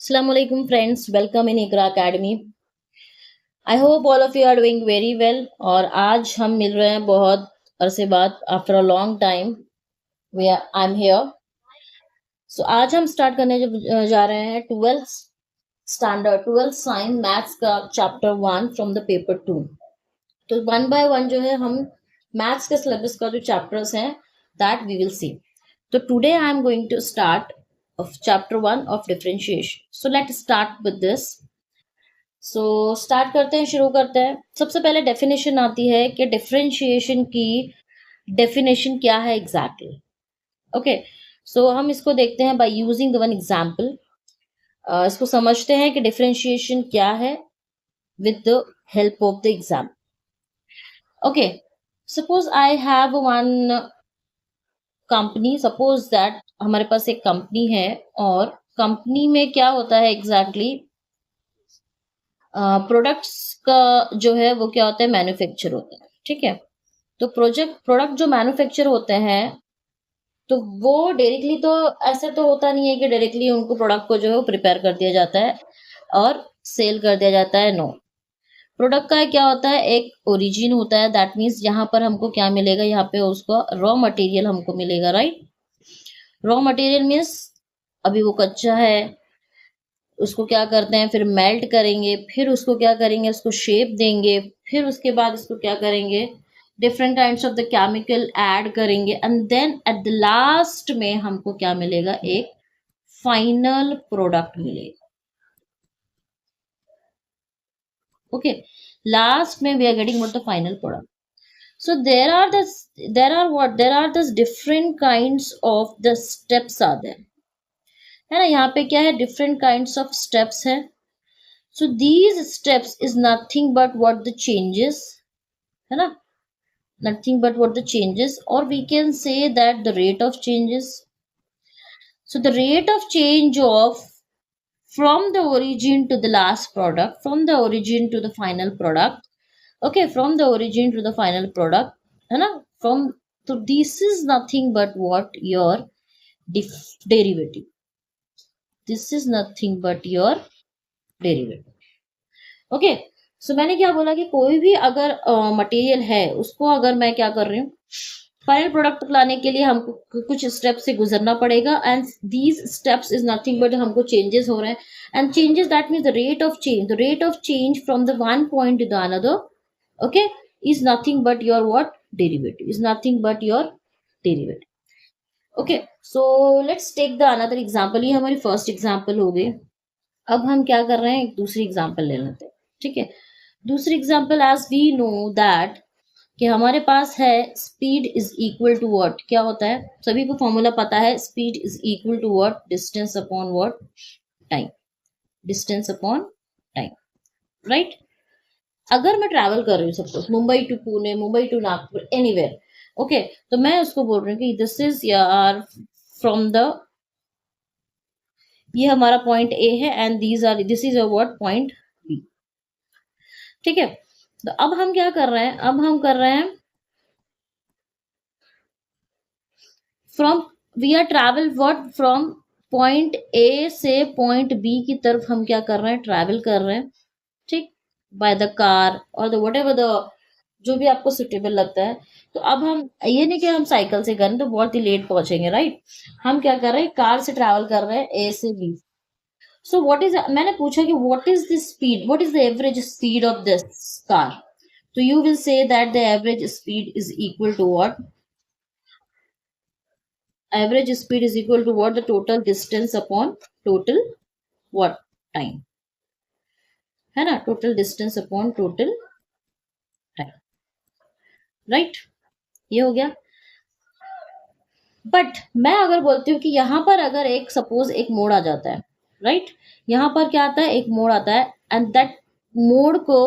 Assalamu alaikum friends, welcome in Iqra Academy. I hope all of you are doing very well और आज हम मिल रहे हैं बहुत अरसे बाद after a long time. I'm here. So आज हम स्टार्ट करने जा रहे हैं 12th standard 12th science maths का चैप्टर 1 फ्रॉम द पेपर 2. तो वन बाय वन जो है हम मैथ्स के सिलेबस का जो चैप्टर्स हैं दैट वी विल सी. तो today I am going to start of chapter 1 of differentiation. So let's start with this. So start करते हैं, शुरू करते हैं. सबसे पहले डेफिनेशन आती है कि डिफरेंशिएशन की डेफिनेशन क्या है एग्जैक्टली. ओके, सो हम इसको देखते हैं bye using the one example. इसको समझते हैं कि डिफरेंशिएशन क्या है with the help of the example. Okay, suppose I have one company. Suppose that हमारे पास एक कंपनी है और कंपनी में क्या होता है एग्जैक्टली प्रोडक्ट्स का जो है वो क्या होता है मैन्युफैक्चर होता है. ठीक है, तो प्रोडक्ट जो मैन्युफैक्चर होते हैं तो वो डायरेक्टली तो ऐसे तो होता नहीं है कि डायरेक्टली उनको प्रोडक्ट को जो है वो प्रिपेयर कर दिया जाता है और सेल कर दिया जाता है. नो, प्रोडक्ट का क्या होता है एक ओरिजिन होता है. दैट मीन्स यहाँ पर हमको क्या मिलेगा, यहाँ पे उसको रॉ मटेरियल हमको मिलेगा. राइट, रॉ मटेरियल मीन्स अभी वो कच्चा है, उसको क्या करते हैं फिर मेल्ट करेंगे, फिर उसको क्या करेंगे उसको शेप देंगे, फिर उसके बाद इसको क्या करेंगे different kinds of the chemical add करेंगे and then at the last में हमको क्या मिलेगा एक फाइनल प्रोडक्ट मिलेगा. ओके, लास्ट में we are getting what the final product. So there are this different kinds of the steps are there. है ना, यहाँ पे क्या है डिफरेंट काइंड्स ऑफ स्टेप्स है. So these steps is nothing but what the changes, है ना, nothing but what the changes, or we can say that the rate of changes. So the rate of change of from the origin to the last product, from the origin to the final product. Okay, from the origin to the final product, है ना, from, so this is nothing but what your derivative. This is nothing but your derivative. Okay, so मैंने क्या बोला कि कोई भी अगर material है उसको अगर मैं क्या कर रही हूँ फाइनल प्रोडक्ट तक लाने के लिए हमको कुछ स्टेप से गुजरना पड़ेगा and these steps is nothing but हमको चेंजेस हो रहे हैं and changes that means the rate of change from the one point to the another. Okay, is nothing but your what derivative, is nothing but your derivative. Okay, so let's take the another example. ये हमारी first example हो गई. अब हम क्या कर रहे हैं एक दूसरी एग्जांपल ले लेते हैं. ठीक है, दूसरी example as we know that कि हमारे पास है speed is equal to what. क्या होता है सभी को फॉर्मूला पता है, speed is equal to what distance upon what time, distance upon time. Right, अगर मैं ट्रैवल कर रही हूँ suppose Mumbai to Pune, Mumbai to Nagpur, anywhere. Okay, तो मैं उसको बोल रही हूँ कि दिस इज यार फ्रॉम द, ये हमारा पॉइंट ए है and this is what point B. ठीक है, तो अब हम क्या कर रहे हैं, अब हम कर रहे हैं from, we are travel what from point A से पॉइंट बी की तरफ हम क्या कर रहे हैं ट्रैवल कर रहे हैं. ठीक, बाय द कार और द वट एवर द जो भी आपको सुटेबल लगता है. तो अब हम ये नहीं कि हम साइकिल से करें तो बहुत ही लेट पहुंचेंगे. राइट, हम क्या कर रहे हैं कार से ट्रैवल कर रहे हैं ए से बी. सो व्हाट इज, मैंने पूछा कि what is the speed, what is the average speed of this car. तो you will say that the average speed is equal to what, average speed is equal to what the total distance upon total what time, है ना, total distance upon total time. Right, ये हो गया. But मैं अगर बोलती हूँ कि यहाँ पर अगर एक सपोज एक मोड़ आ जाता है. राइट, यहाँ पर क्या आता है एक मोड़ आता है एंड दैट मोड़ को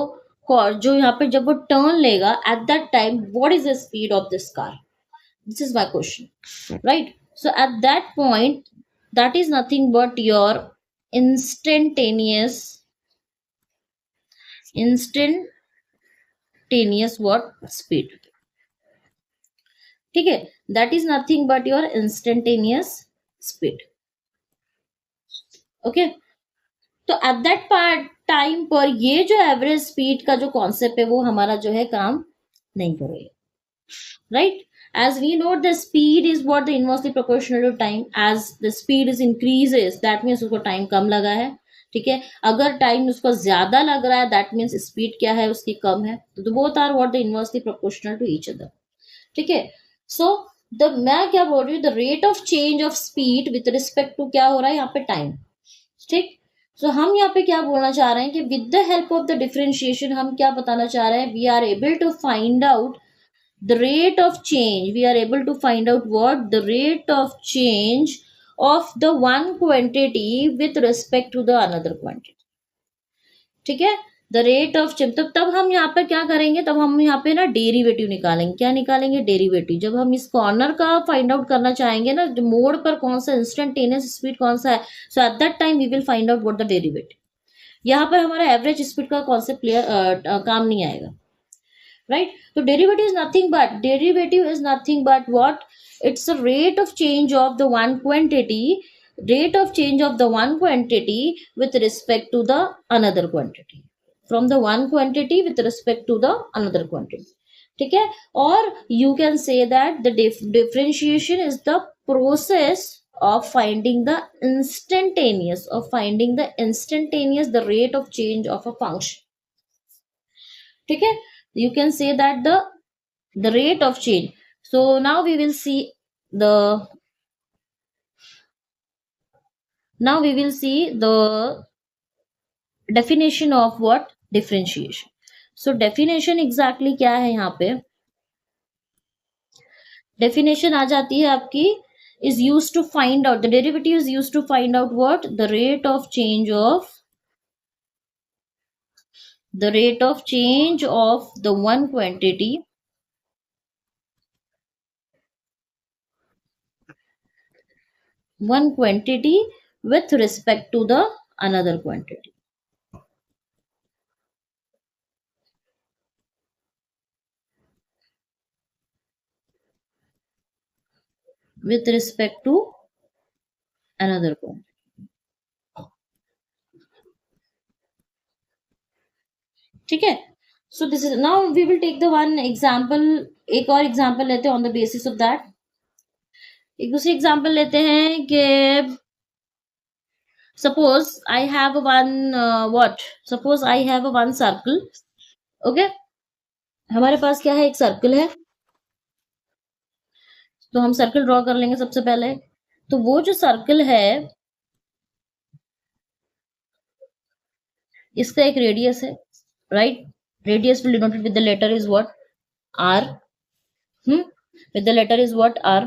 जो यहाँ पे जब वो टर्न लेगा eight that time what is the speed of this car. This is my question. Right, so at that point that is nothing but your instantaneous what speed. ठीक है, that is nothing but your instantaneous speed. Okay, तो eight that time पर ये जो average speed का जो concept है वो हमारा जो है काम नहीं करेगा, right? As we know, the speed is what the inversely proportional to time. As the speed is increases, that means उसको टाइम कम लगा है, ठीक है। अगर टाइम उसको ज्यादा लग रहा है, दैट मीन्स स्पीड क्या है उसकी कम है। तो both are what the inversely proportional to each other, ठीक है। सो द मैं क्या बोल रही हूँ, the rate of change of speed with respect to क्या हो रहा है यहाँ पे, टाइम, ठीक। सो हम यहाँ पे क्या बोलना चाह रहे हैं कि with the help of the differentiation हम क्या बताना चाह रहे हैं, we are able to find out the rate of change. We are able to find out what the rate of change of the one quantity with respect to the another quantity, ठीक है। The rate of change, तब हम यहाँ पे क्या करेंगे, तब हम यहाँ पे ना डेरिवेटिव निकालेंगे। क्या निकालेंगे, डेरिवेटिव। जब हम इस कॉर्नर का फाइंड आउट करना चाहेंगे ना, जो मोड पर कौन सा इंस्टेंटेनियस स्पीड कौन सा है, so at that time we will find out what the derivative. यहाँ पर हमारा एवरेज स्पीड का कॉन्सेप्ट क्लियर काम नहीं आएगा, right? So derivative is nothing but what, it's a rate of change of the one quantity, rate of change of the one quantity with respect to the another quantity, from the one quantity with respect to the another quantity, ठीक है। और you can say that the differentiation is the process of finding the instantaneous, the rate of change of a function, ठीक है। You can say that the rate of change. So now we will see the definition of what, differentiation. So definition exactly क्या है यहाँ पे, definition आ जाती है आपकी, is used to find out, the derivative is used to find out what, the rate of change of the one quantity with respect to the another quantity, with respect to another quantity, ठीक है। So this is, now we will take the one example, एक और example लेते हैं on the basis of that. एक दूसरी example लेते हैं कि suppose I have one suppose I have one circle, okay. हमारे पास क्या है, एक सर्कल है, तो हम सर्कल ड्रॉ कर लेंगे सबसे पहले। तो वो जो सर्कल है इसका एक रेडियस है, right. Radius will denoted with the letter is what, r, with the letter is what, r.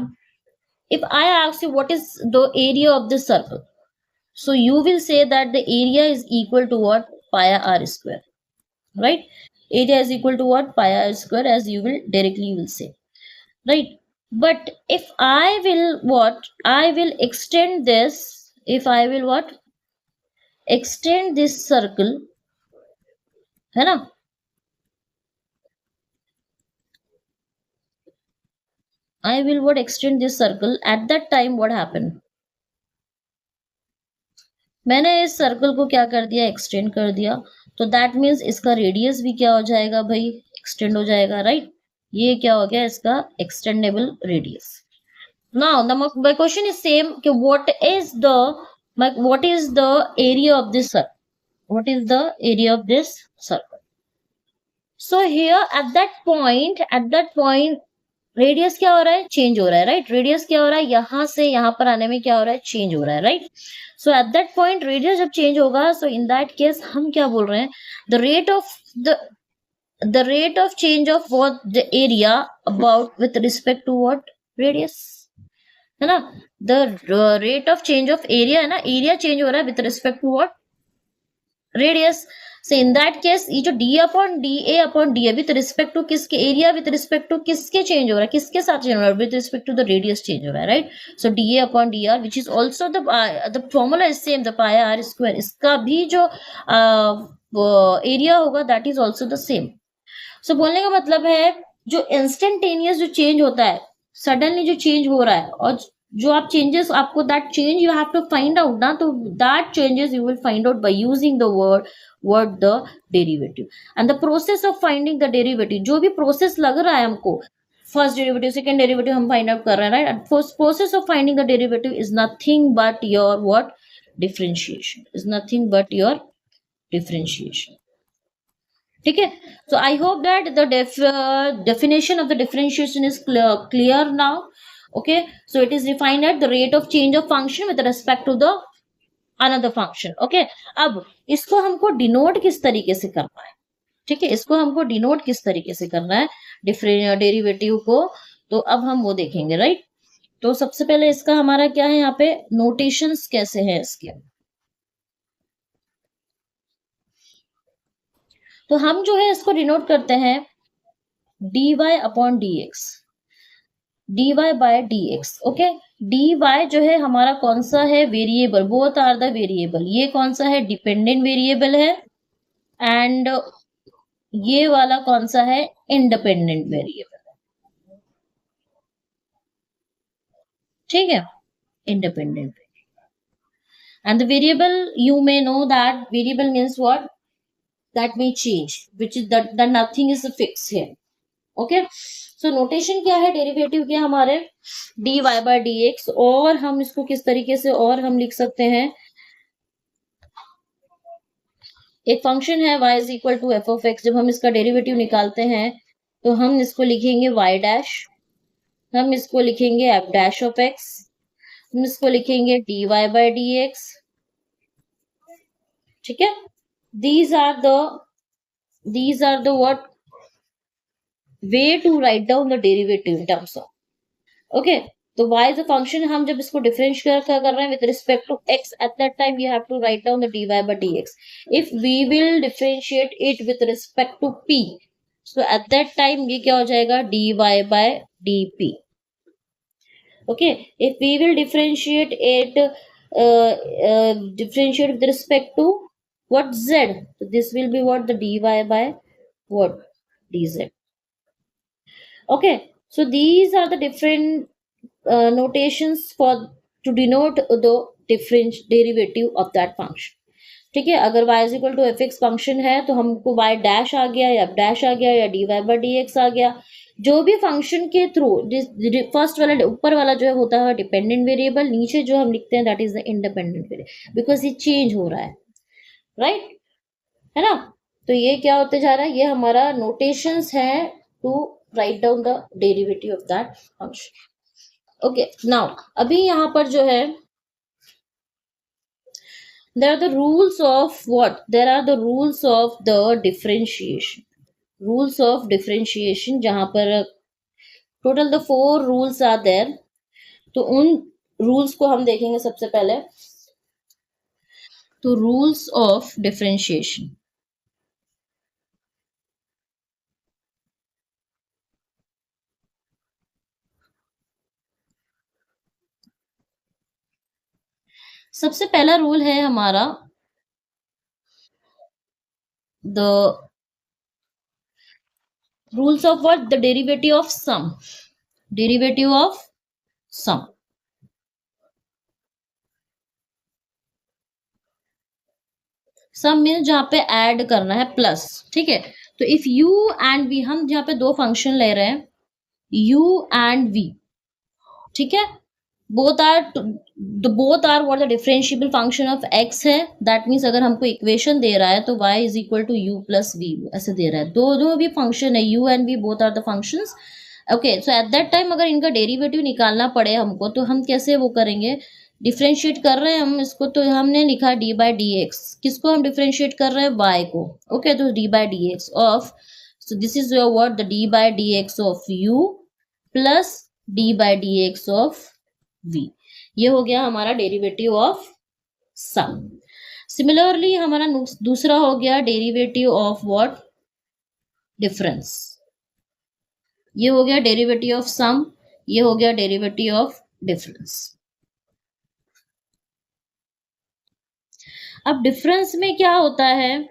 If I ask you what is the area of this circle, so you will say that the area is equal to what, pi r square, right? Area is equal to what, pi r square, as you will directly will say, right? But if I will what, I will extend this, if I will what, extend this circle, है ना, I will what, extend this circle, at that time what happened, मैंने इस circle को क्या कर दिया, extend कर दिया। तो दैट मीन्स इसका रेडियस भी क्या हो जाएगा भाई, एक्सटेंड हो जाएगा, राइट। ये क्या हो गया, इसका extendable radius. Now my question is same कि what is the area of this circle, what is the area of this circle. So here at that point radius क्या हो रहा है, चेंज हो रहा है, राइट। रेडियस क्या हो रहा है, यहां से यहां पर आने में क्या हो रहा है, चेंज हो रहा है, right. So at that point radius जब चेंज होगा, सो इन दैट केस हम क्या बोल रहे हैं, the rate of change of what, the area about with respect to what, radius, है ना। The rate of change of area है ना, एरिया चेंज हो रहा है with respect to what, radius. So in that case ये जो d upon da with respect to किसके, एरिया विथ रिस्पेक्ट टू किसके चेंज हो रहा है, किसके साथ चेंज हो रहा है, with respect to the radius change हो रहा है, right. So da upon dr which is also the formula is same, the pi r square, इसका भी जो एरिया होगा that is also the same. सो बोलने का मतलब है जो इंस्टेंटेनियस जो चेंज होता है, सडनली जो चेंज हो रहा है, और जो आप चेंजेस, आपको that change you have to find out ना, तो that changes you will find out by using the word the derivative. And the process of finding the derivative, जो भी प्रोसेस लग रहा है हमको, फर्स्ट डेरिवेटिव सेकंड डेरिवेटिव हम find out कर रहे हैं, right. Process of finding the derivative is nothing but your what, differentiation, is nothing but your differentiation. ठीक है, so I hope that the definition of the differentiation is clear now. Okay, so it is defined at the rate of change of function with respect to the another function. Okay, अब इसको हमको denote किस तरीके से करना है, ठीक है, इसको हमको डिनोट किस तरीके से करना है डेरिवेटिव को, तो अब हम वो देखेंगे, राइट। तो सबसे पहले इसका हमारा क्या है, यहाँ पे नोटेशंस कैसे हैं इसके। तो हम जो है इसको डिनोट करते हैं dy upon dx, dy by dx। Okay, dy जो है हमारा कौन सा है, variable, both are the variable. ये कौन सा है, डिपेंडेंट वेरिएबल है, एंड ये वाला कौन सा है, इंडिपेंडेंट वेरिएबल। ठीक है, independent. And the variable, you may know that variable means what, that may change, which is that nothing is fixed here. Okay, so notation क्या है डेरिवेटिव के हमारे, dy बाय dx, और हम इसको किस तरीके से और हम लिख सकते हैं, एक फंक्शन है y is equal to F of X, जब हम इसका डेरिवेटिव निकालते हैं तो हम इसको लिखेंगे y डैश, हम इसको लिखेंगे एफ डैश ऑफ एक्स, हम इसको लिखेंगे dy बाय dx। ठीक है, these are the what way to write down the derivative in terms of, okay. तो y इज अ फंक्शन, हम जब इसको डिफरेंशिएट कर रहे हैं with respect to x, at that time you have to write down the dy by dx। If we will differentiate it with respect to p, so at that time ये क्या हो जाएगा, dy by dp। Okay, if we will differentiate it differentiate with respect to what, z, so this will be what, the dy by what, dz। okay, so these are the different notations for to denote the different derivative of that function। ठीक है, अगर y is equal to F X function है तो हमको y dash आ गया या f dash आ गया या dy बाय dx आ गया, जो भी फंक्शन के थ्रू, फर्स्ट वाला ऊपर वाला जो है होता है डिपेंडेंट वेरिएबल, नीचे जो हम लिखते हैं that is the independent variable, because ये चेंज हो रहा है, राइट, है ना। तो ये क्या होते जा रहा है, ये हमारा नोटेशंस है to write down the derivative of that function. Okay, now अभी यहाँ पर जो है there are the rules of what, there are the rules of the differentiation, rules of differentiation, जहां पर total the 4 rules are there. तो उन rules को हम देखेंगे सबसे पहले। तो रूल्स ऑफ डिफरेंशिएशन, सबसे पहला रूल है हमारा the rules of what, the derivative of sum, derivative of sum. Sum means जहां पे ऐड करना है प्लस, ठीक है। तो इफ u एंड v, हम जहां पे दो फंक्शन ले रहे हैं u एंड v, ठीक है, both are what the differentiable function of x है, दैट मीन्स अगर हमको इक्वेशन दे रहा है तो y is equal to u plus v ऐसे दे रहा है, दो भी फंक्शन है u and v, both are the functions. Okay, so at that time अगर इनका डेरिवेटिव निकालना पड़े हमको तो हम कैसे वो करेंगे, डिफरेंशिएट कर रहे हैं हम इसको, तो हमने लिखा डी बाई डी एक्स, किसको हम डिफरेंशिएट कर रहे हैं, y को। ओके, तो D by D X of, so this is your word, the D by D X of u plus D by D X of v, ये हो गया हमारा डेरिवेटिव ऑफ सम। सिमिलरली हमारा दूसरा हो गया डेरिवेटिव ऑफ व्हाट, डिफरेंस, ये हो गया डेरिवेटिव ऑफ सम, ये हो गया डेरिवेटिव ऑफ डिफरेंस। अब डिफरेंस में क्या होता है,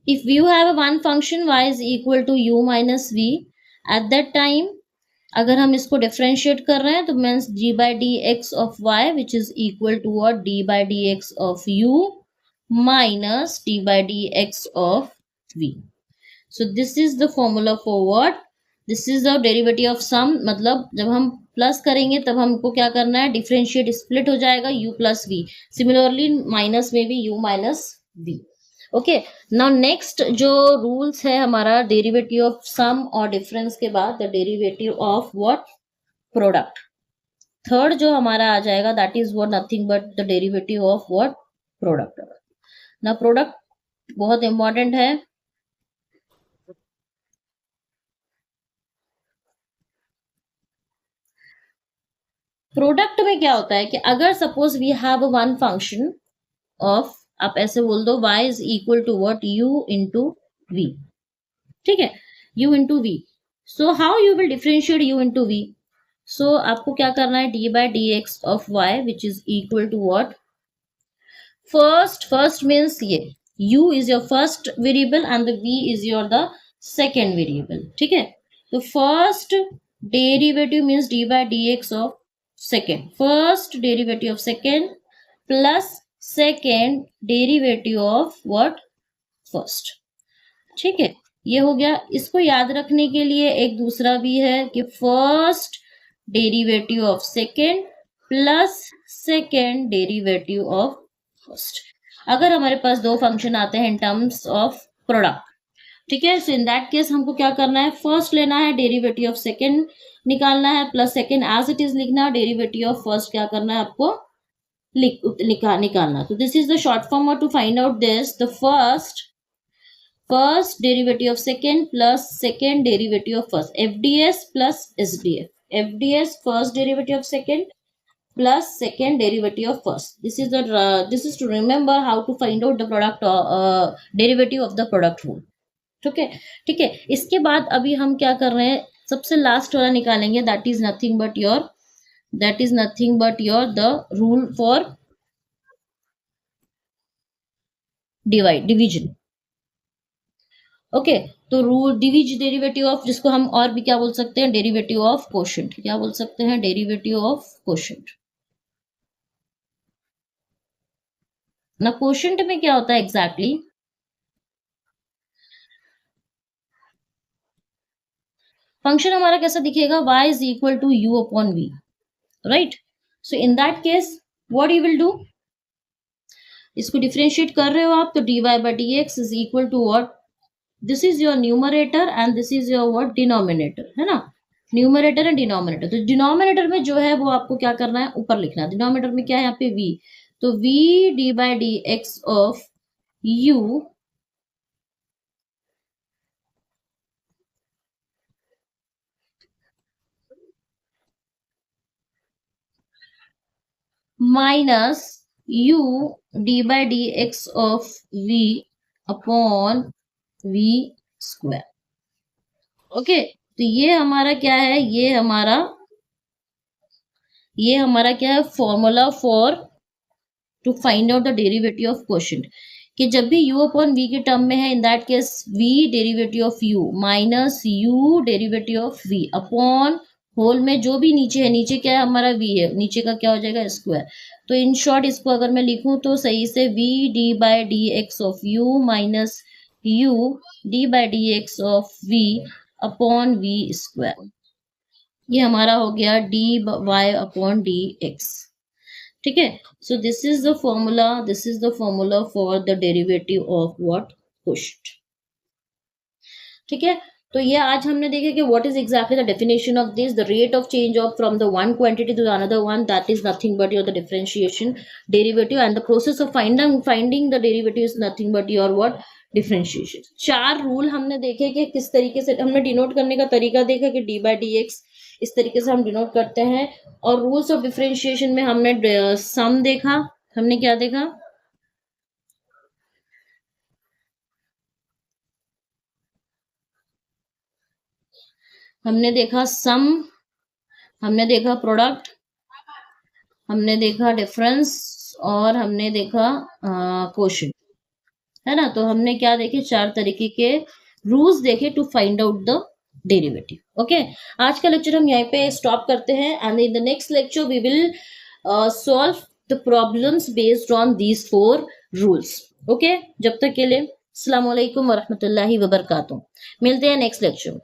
if you have a one function y is equal to u minus v, at that time अगर हम इसको डिफरेंशिएट कर रहे हैं तो means D by D X of Y which is equal to what D by D X of U minus D by D X of V. So this is the formula for what? This is the derivative of sum. मतलब जब हम plus करेंगे तब हमको क्या करना है, differentiate split हो जाएगा u plus v. Similarly minus में भी u minus v. Okay, now next जो रूल्स है हमारा डेरिवेटिव ऑफ सम और डिफरेंस के बाद the derivative of what, product. Third जो हमारा आ जाएगा that is what, nothing but the derivative of what, product. ना प्रोडक्ट बहुत इंपॉर्टेंट है. प्रोडक्ट में क्या होता है कि अगर suppose we have one function of, आप ऐसे बोल दो y is equal to what, u into v. ठीक है, u into v. So how you will differentiate u into v? So आपको क्या करना है, d by D X of y which is equal to what, first means ये u is your first variable and the v is your the second variable. ठीक है, तो first derivative means d by D X of second, first derivative of second plus second derivative of what, first. ठीक है, ये हो गया. इसको याद रखने के लिए एक दूसरा भी है कि first derivative of second plus second derivative of first. अगर हमारे पास दो फंक्शन आते हैं इन टर्म्स ऑफ प्रोडक्ट, ठीक है, सो इन दैट केस हमको क्या करना है, फर्स्ट लेना है, डेरिवेटिव ऑफ सेकेंड निकालना है, plus second as it is लिखना, डेरिवेटिव ऑफ फर्स्ट क्या करना है आपको निकालना. तो this is the short form to find out this, the first derivative of second plus second derivative of first, FDS plus SDF. FDS first derivative of second plus second derivative of first. This is to remember how to find out the product derivative of the product rule. ठीक है, ठीक है. इसके बाद अभी हम क्या कर रहे हैं, सबसे लास्ट वाला निकालेंगे, that is nothing but your the rule for division. Okay, तो रूल डेरिवेटिव ऑफ, जिसको हम और भी क्या बोल सकते हैं, डेरिवेटिव ऑफ कोशेंट. क्या बोल सकते हैं, डेरिवेटिव ऑफ कोशेंट. ना कोशेंट में क्या होता है एग्जैक्टली फंक्शन हमारा कैसा दिखेगा, y is equal to u upon v, right. So in that case what you will do, इसको डिफरेंशिएट कर रहे हो आप, तो dy by D X is equal to what, this is your numerator and this is your what, denominator, है ना, numerator and denominator. तो denominator में जो है वो आपको क्या करना है, ऊपर लिखना है. डिनोमिनेटर में क्या है यहाँ पे v, तो v D by D X of u minus u D by D X of v upon v square. Okay, तो ये हमारा क्या है, ये हमारा क्या है, formula for to find out the derivative of quotient, कि जब भी u अपॉन v के टर्म में है, in that case v derivative of u minus u derivative of v upon whole में जो भी नीचे है, नीचे क्या है हमारा v है, नीचे का क्या हो जाएगा, स्क्वायर. तो इन शॉर्ट इसको अगर मैं लिखूं तो सही से, v D by D X of u minus u D by D X of v upon v square. ये हमारा हो गया D Y upon D X. ठीक है, so this is the formula for the derivative of what, quotient. ठीक है, तो ये आज हमने देखा कि what is exactly the definition of this, the rate of change of from the one quantity to another one, that is nothing but your the differentiation derivative, and the process of finding the derivative is nothing but your what, differentiation. 4 rule हमने देखे कि किस तरीके से हमने denote करने का तरीका देखा कि डी बाई डी एक्स इस तरीके से हम डिनोट करते हैं. और रूल्स ऑफ डिफरेंशिएशन में हमने सम देखा, हमने क्या देखा, हमने देखा सम, हमने देखा प्रोडक्ट, हमने देखा डिफरेंस और हमने देखा क्वोशंट, है ना. तो हमने क्या देखे, 4 तरीके के रूल्स देखे to find out the derivative. Okay, आज का लेक्चर हम यहीं पे स्टॉप करते हैं and in the next lecture we will solve the problems based on these 4 रूल्स। ओके, जब तक के लिए अस्सलाम वालेकुम व रहमतुल्लाहि व बरकातुहू। मिलते हैं नेक्स्ट लेक्चर में।